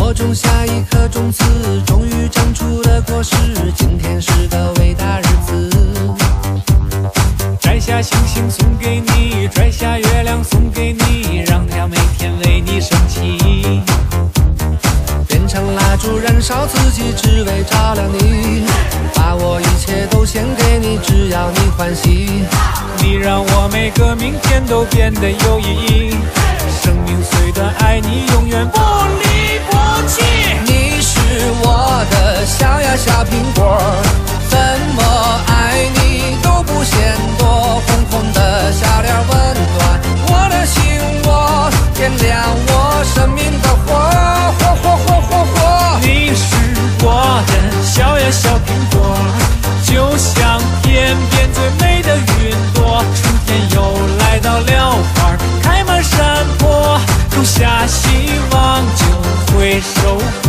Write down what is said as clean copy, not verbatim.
我种下一颗种子，终于长出了果实。今天是个伟大日子，摘下星星送给你，摘下月亮送给你，让它每天为你升起。变成蜡烛燃烧自己，只为照亮你。把我一切都献给你，只要你欢喜。你让我每个明天都变得有意义。生命虽短，爱你永远不离不弃。你是我的小呀小苹果，怎么爱你都不嫌多。红红的笑脸温暖我的心窝，点亮我生命的火，火火火火火。你是我的小呀小苹果，就像天边最美的云朵。春天又来到了，花开满山坡，种下希望就会收获。